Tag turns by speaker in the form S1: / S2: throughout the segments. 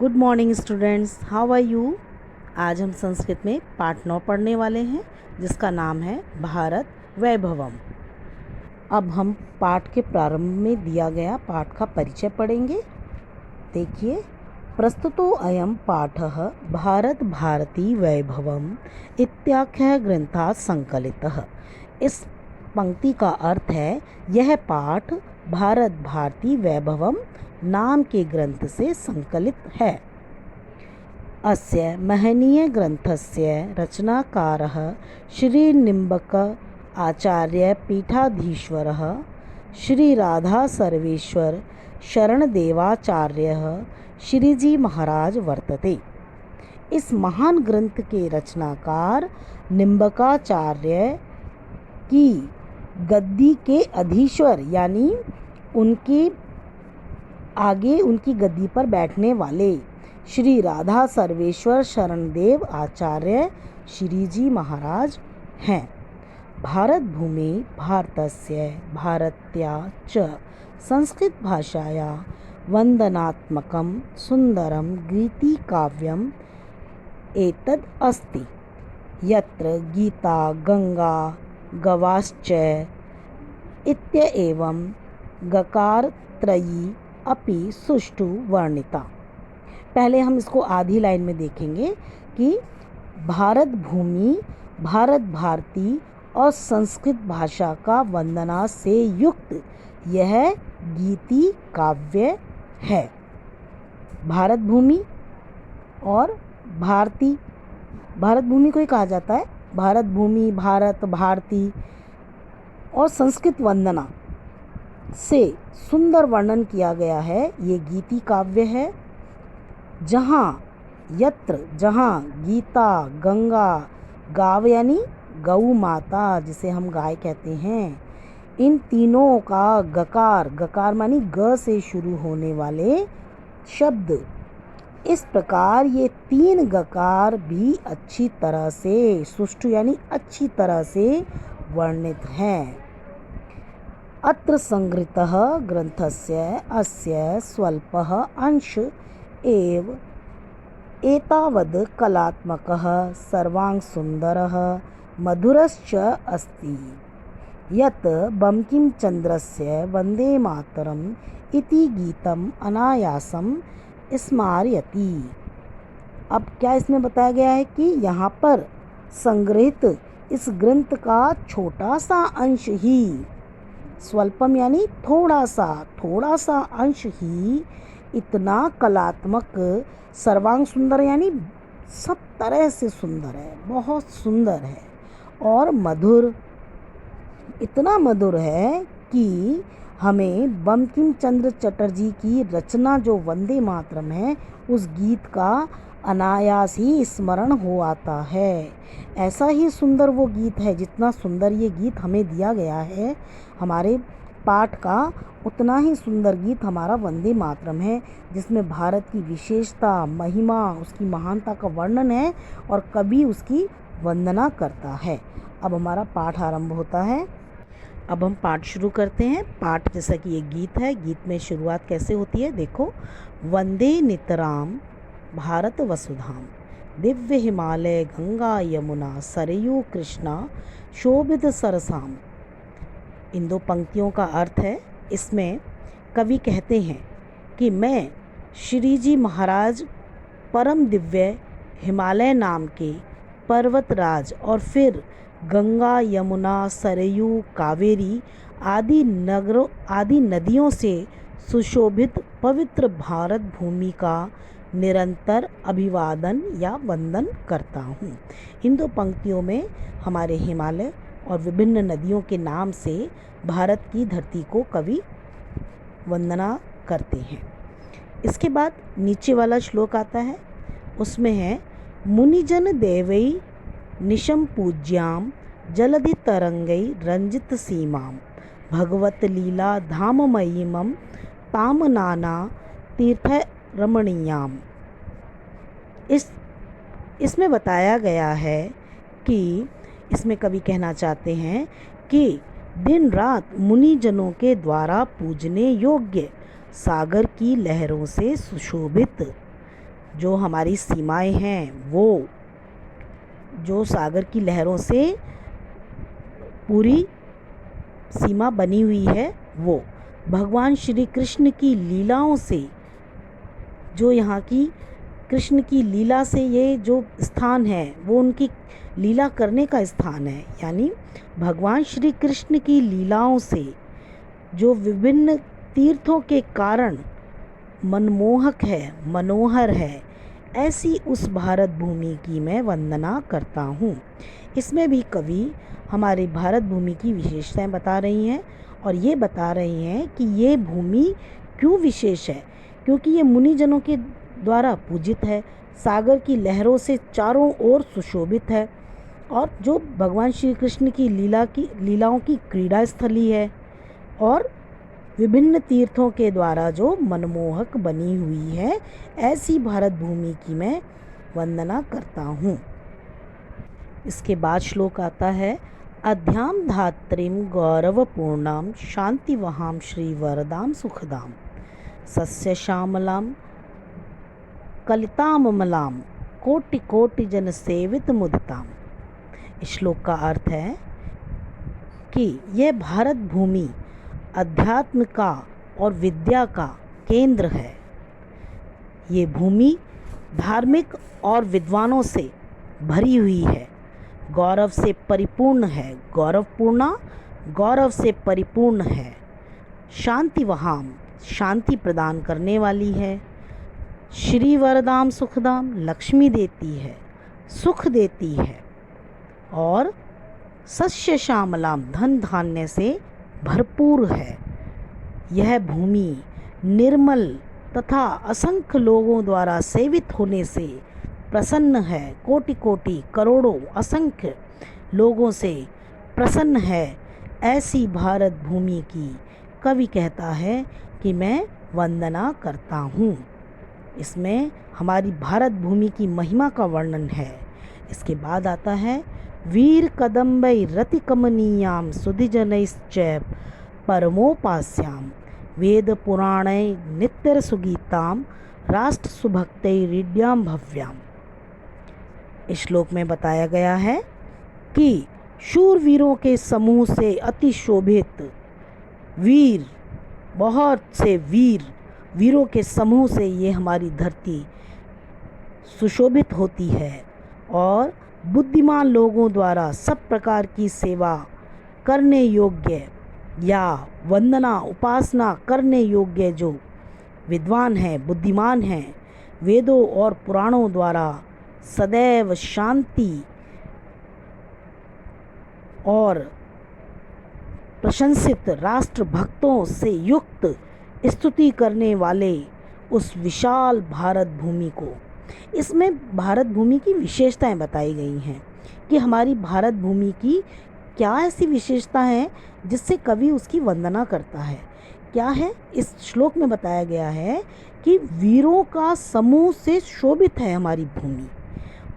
S1: Good morning students, how are you. आज हम संस्कृत में पाठ 9 पढ़ने वाले हैं जिसका नाम है भारत वैभवम। अब हम पाठ के प्रारंभ में दिया गया पाठ का परिचय पढ़ेंगे। देखिए, प्रस्तुतो अयम पाठः भारत भारती वैभवम इत्याख्यः ग्रंथात् संकलितः। इस पंक्ति का अर्थ है यह पाठ भारत भारती वैभवम नाम के ग्रंथ से संकलित है। अस्य महनीय ग्रंथस्य रचनाकारः श्री निम्बक आचार्य पीठाधीश्वरः श्री राधा सर्वेश्वर शरणदेवाचार्यः श्रीजी महाराज वर्तते। इस महान ग्रंथ के रचनाकार निम्बकाचार्य की गद्दी के अधीश्वर यानी उनके आगे उनकी गद्दी पर बैठने वाले श्री राधा सर्वेश्वर शरणदेव आचार्य श्री जी महाराज हैं। भारत भूमि भारतस्य भारत्या च संस्कृत भाषाया वंदनात्मकं सुंदरं गीतिकाव्यम् एतद् अस्ति यत्र गीता गंगा गवाश्च इत्येवं गकारत्रयी अपि सुष्ठु वर्णिता। पहले हम इसको आधी लाइन में देखेंगे कि भारत भूमि भारत भारती और संस्कृत भाषा का वंदना से युक्त यह गीति काव्य है। भारत भूमि और भारती, भारत भूमि को ही कहा जाता है। भारत भूमि, भारत, भारती और संस्कृत वंदना से सुंदर वर्णन किया गया है। ये गीति काव्य है जहाँ गीता गंगा गाव यानी गौ माता जिसे हम गाय कहते हैं, इन तीनों का गकार मानी ग से शुरू होने वाले शब्द, इस प्रकार ये तीन गकार भी अच्छी तरह से सुष्ठु यानी अच्छी तरह से वर्णित हैं। अत्र संग्रहीतः ग्रंथस्य अस्य स्वल्पः अंश एव एतावद् कलात्मकः सर्वांगसुन्दरः मधुरश्च अस्ति यत् बंकिमचन्द्रस्य वन्दे मातरम् इति गीतम् अनायासं स्मारयति। अब क्या इसमें बताया गया है कि यहाँ पर संग्रहित इस ग्रंथ का छोटा सा अंश ही, स्वल्पम यानी थोड़ा सा अंश ही इतना कलात्मक, सर्वांग सुंदर यानी सब तरह से सुंदर है, बहुत सुंदर है और मधुर, इतना मधुर है कि हमें बंकिम चंद्र चटर्जी की रचना जो वंदे मातरम है उस गीत का अनायास ही स्मरण हो आता है। ऐसा ही सुंदर वो गीत है, जितना सुंदर ये गीत हमें दिया गया है हमारे पाठ का, उतना ही सुंदर गीत हमारा वंदे मातरम है, जिसमें भारत की विशेषता, महिमा, उसकी महानता का वर्णन है और कवि उसकी वंदना करता है। अब हमारा पाठ आरंभ होता है। अब हम पाठ शुरू करते हैं। पाठ जैसा कि ये गीत है, गीत में शुरुआत कैसे होती है देखो। वंदे नितराम भारत वसुधाम दिव्य हिमालय गंगा यमुना सरयू कृष्णा शोभित सरसाम। इन दो पंक्तियों का अर्थ है, इसमें कवि कहते हैं कि मैं श्री जी महाराज परम दिव्य हिमालय नाम के पर्वतराज और फिर गंगा यमुना सरयू कावेरी आदि नदियों से सुशोभित पवित्र भारत भूमि का निरंतर अभिवादन या वंदन करता हूँ। इन दो पंक्तियों में हमारे हिमालय और विभिन्न नदियों के नाम से भारत की धरती को कवि वंदना करते हैं। इसके बाद नीचे वाला श्लोक आता है, उसमें है मुनिजन देवै निशम पूज्याम जलधि तरंगै रंजित सीमाम भगवत लीला धाममयीमम ताम नाना तीर्थ रमणीयाम। इसमें बताया गया है कि इसमें कवि कहना चाहते हैं कि दिन रात मुनिजनों के द्वारा पूजने योग्य सागर की लहरों से सुशोभित जो हमारी सीमाएं हैं, वो जो सागर की लहरों से पूरी सीमा बनी हुई है, वो भगवान श्री कृष्ण की लीलाओं से, जो यहाँ की कृष्ण की लीला से ये जो स्थान है वो उनकी लीला करने का स्थान है। यानी भगवान श्री कृष्ण की लीलाओं से जो विभिन्न तीर्थों के कारण मनमोहक है, मनोहर है, ऐसी उस भारत भूमि की मैं वंदना करता हूँ। इसमें भी कवि हमारे भारत भूमि की विशेषताएं बता रही हैं और ये बता रही हैं कि ये भूमि क्यों विशेष है, क्योंकि ये मुनिजनों के द्वारा पूजित है, सागर की लहरों से चारों ओर सुशोभित है और जो भगवान श्री कृष्ण की लीलाओं की क्रीड़ा स्थली है और विभिन्न तीर्थों के द्वारा जो मनमोहक बनी हुई है, ऐसी भारत भूमि की मैं वंदना करता हूँ। इसके बाद श्लोक आता है, अध्याम धात्रीम गौरवपूर्णाम शांति वहाम श्री वरदाम सुखदाम सस्य श्यामलाम कलितामलाम कोटि कोटि जन सेवित मुदिताम। इस श्लोक का अर्थ है कि यह भारत भूमि अध्यात्म का और विद्या का केंद्र है। ये भूमि धार्मिक और विद्वानों से भरी हुई है, गौरव से परिपूर्ण है, गौरवपूर्णा गौरव से परिपूर्ण है, शांति वहाम शांति प्रदान करने वाली है, श्री वरदाम सुखदाम लक्ष्मी देती है, सुख देती है और सस्य श्यामलाम धन धान्य से भरपूर है। यह भूमि निर्मल तथा असंख्य लोगों द्वारा सेवित होने से प्रसन्न है, कोटि कोटि करोड़ों असंख्य लोगों से प्रसन्न है। ऐसी भारत भूमि की कवि कहता है कि मैं वंदना करता हूँ। इसमें हमारी भारत भूमि की महिमा का वर्णन है। इसके बाद आता है, वीर कदम्बै रति कमनीयाम सुधिजनैश्च परमोपास्याम वेद पुराणै नित्यर सुगीताम राष्ट्र सुभक्तैरीड्याम भव्याम। इस श्लोक में बताया गया है कि शूरवीरों के समूह से अति शोभित वीर, बहुत से वीरों के समूह से ये हमारी धरती सुशोभित होती है और बुद्धिमान लोगों द्वारा सब प्रकार की सेवा करने योग्य या वंदना उपासना करने योग्य जो विद्वान हैं, बुद्धिमान हैं, वेदों और पुराणों द्वारा सदैव शांति और प्रशंसित राष्ट्र भक्तों से युक्त स्तुति करने वाले उस विशाल भारत भूमि को, इसमें भारत भूमि की विशेषताएं बताई गई हैं कि हमारी भारत भूमि की क्या ऐसी विशेषता है जिससे कवि उसकी वंदना करता है। क्या है? इस श्लोक में बताया गया है कि वीरों का समूह से शोभित है हमारी भूमि,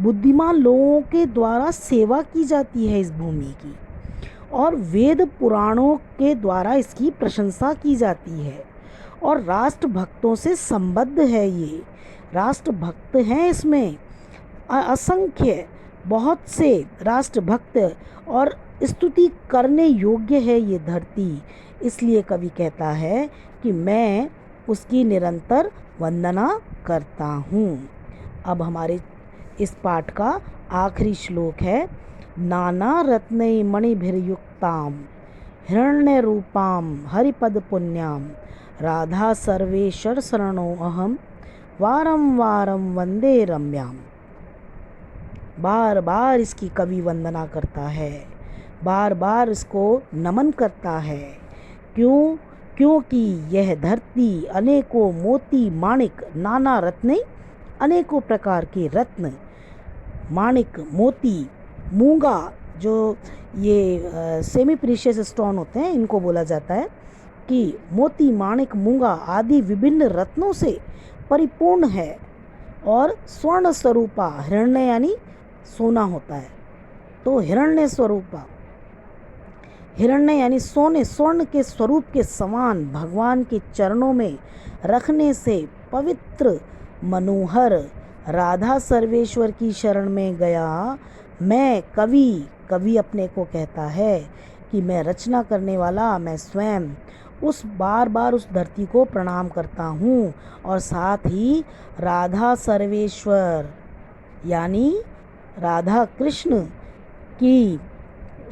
S1: बुद्धिमान लोगों के द्वारा सेवा की जाती है इस भूमि की और वेद पुराणों के द्वारा इसकी प्रशंसा की जाती है और राष्ट्र भक्तों से संबद्ध है। ये राष्ट्र भक्त हैं, इसमें असंख्य बहुत से राष्ट्र भक्त और स्तुति करने योग्य है ये धरती। इसलिए कवि कहता है कि मैं उसकी निरंतर वंदना करता हूँ। अब हमारे इस पाठ का आखिरी श्लोक है, नाना रत्नै मणिभिर्युक्ताम हिरण्य रूपाम हरिपद पुण्याम राधा सर्वेश्वर शरणो अहम वारम वारम वंदे रम्याम। बार बार इसकी कवि वंदना करता है, बार बार इसको नमन करता है। क्यों? क्योंकि यह धरती अनेकों मोती माणिक नाना रत्ने, अनेकों प्रकार के रत्न, माणिक, मोती, मूंगा, जो ये सेमी प्रीशियस स्टोन होते हैं, इनको बोला जाता है कि मोती, माणिक, मूंगा आदि विभिन्न रत्नों से परिपूर्ण है और स्वर्ण स्वरूपा, हिरण्य यानी सोना होता है, तो हिरण्य स्वरूपा, हिरण्य यानी सोने, स्वर्ण के स्वरूप के समान भगवान के चरणों में रखने से पवित्र, मनोहर, राधा सर्वेश्वर की शरण में गया। मैं कवि, कवि अपने को कहता है कि मैं रचना करने वाला, मैं स्वयं उस बार बार उस धरती को प्रणाम करता हूँ और साथ ही राधा सर्वेश्वर यानी राधा कृष्ण की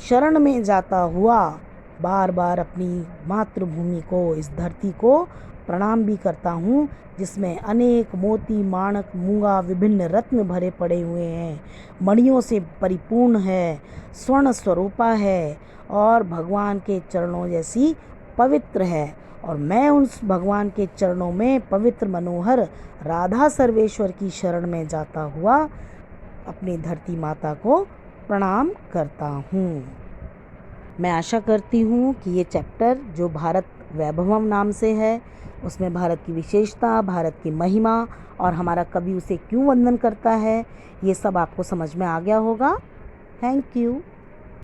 S1: शरण में जाता हुआ बार बार अपनी मातृभूमि को, इस धरती को प्रणाम भी करता हूँ, जिसमें अनेक मोती, माणक, मूंगा, विभिन्न रत्न भरे पड़े हुए हैं, मणियों से परिपूर्ण है, स्वर्ण स्वरूपा है और भगवान के चरणों जैसी पवित्र है। और मैं उस भगवान के चरणों में पवित्र मनोहर राधा सर्वेश्वर की शरण में जाता हुआ अपनी धरती माता को प्रणाम करता हूँ। मैं आशा करती हूँ कि ये चैप्टर जो भारत वैभवम नाम से है, उसमें भारत की विशेषता, भारत की महिमा और हमारा कवि उसे क्यों वंदन करता है, ये सब आपको समझ में आ गया होगा। Thank you.